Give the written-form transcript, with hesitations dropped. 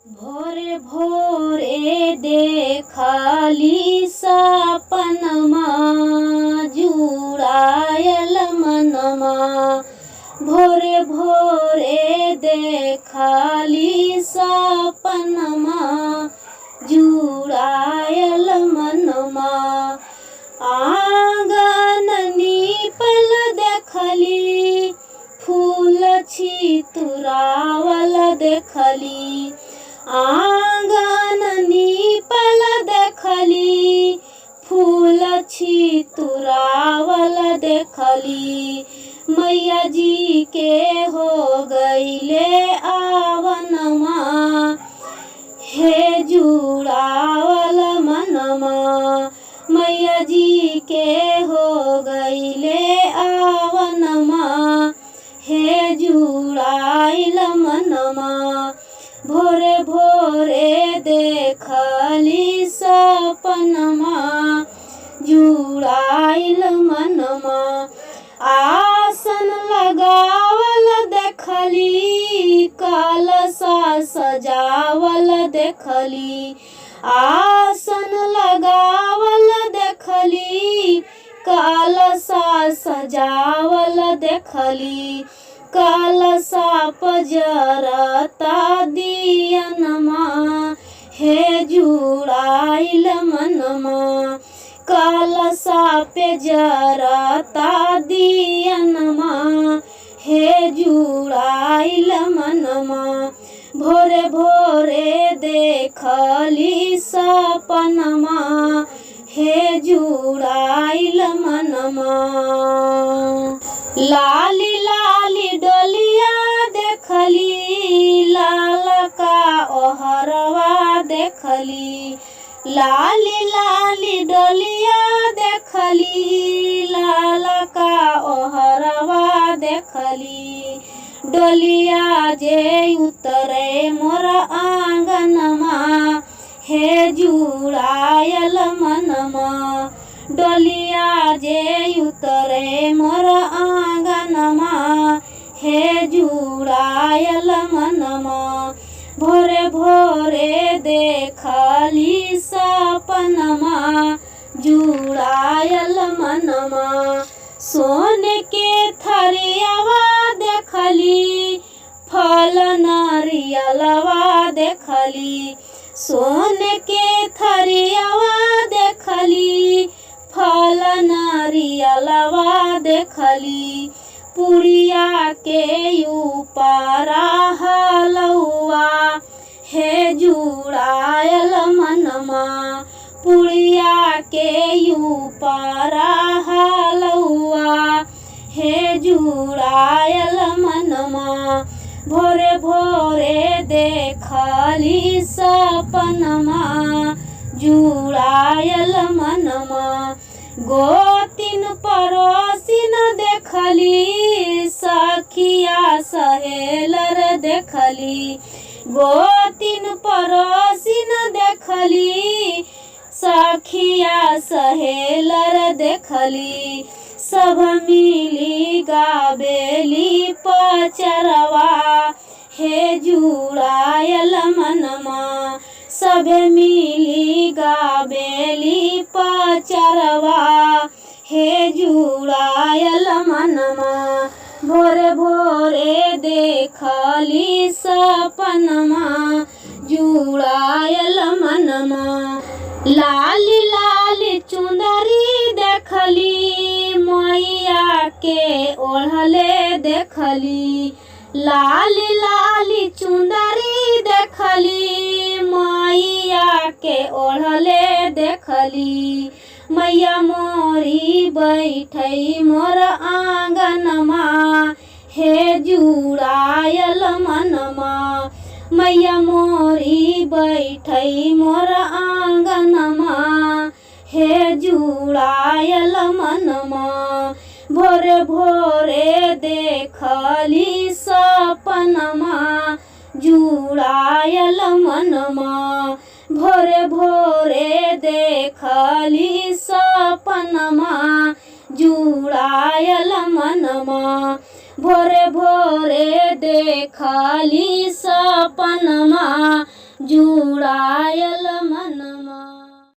भोरे भोरे देखली सपनमा जुड़ायल मनमा। भोरे भोरे देखली सपनमा जुड़ायल मनमा। आंगन नीपल देखली फूल छितुरावल देखली। आंगन नीपल देखली फूल छितुरावल देखली। मैया जी के हो गईले आवनमा हे जुड़ावल मनमा। मैया जी के हो गईले आवनमा हे जुड़ाइल मनमा। भोरे भोरे देखली सपनमा जुड़ाइल मनमा। आसन लगावल देखली कलशा सजावल देखली। आसन लगावल देखली कलशा सजावल देखली। कलशा पजरता दियनमा हे जुड़ाइल मनमा। कलशा पे जरता दियनमा हे जुड़ाइल मनमा। भोरे भोरे देखली सपनमा हे जुड़ाइल मनमा। लाली लाली डोलिया देखली लाल का ओहरवा देखली। लाली लाली डोलिया देखली लाल का ओहरवा देखली। डोलिया जे उतरे मोर आंगनमा हे जुड़ायल मनमा। डोलिया जे उतरे मोर आंगनमा हे जुड़ायल मनमा। भोरे भोरे देखली सपनमा जुड़ायल मनमा। सोने के थरियावा देखली फल नारियलवा देखली। सोने के थरियावा देखली फल नारियलवा देखली। पुड़िया के ऊपरा हलवा हे जुड़ायल मनमा। पुड़िया के ऊपरा हलवा हे जुड़ायल मनमा। भोरे भोरे देखली सपनमा जुड़ायल मनमा। गोतिन पड़ोसिन देखली सखिया सहेलर देखली। गोतिन पड़ोसिन देखली सखिया सहेलर देखली। सब मिली गावेली पचरवा हे जुड़ायल मनमा। सब मिली गावेली पचरवा हे जुड़ायल मनमा। भोरे भोरे देखली सपनमा जुड़ायल मनमा। लाली लाली चुंदरी देखली मैया के ओढ़ले देखली। लाली लाली चुंदरी देखली मैया के ओढ़ले देखली। मैया मोरी बैठई मोर आंगनमा हे जुड़ायल मनमा। मैया मोरी बैठई मोर आंगनमा हे जुड़ायल मनमा। भोरे भोरे देखली सपनमा जुड़ायल मनमा। भोरे भोरे देखली सपनमा जुड़ायल मनमा। भोरे भोरे देखली सपनमा जुड़ायल मन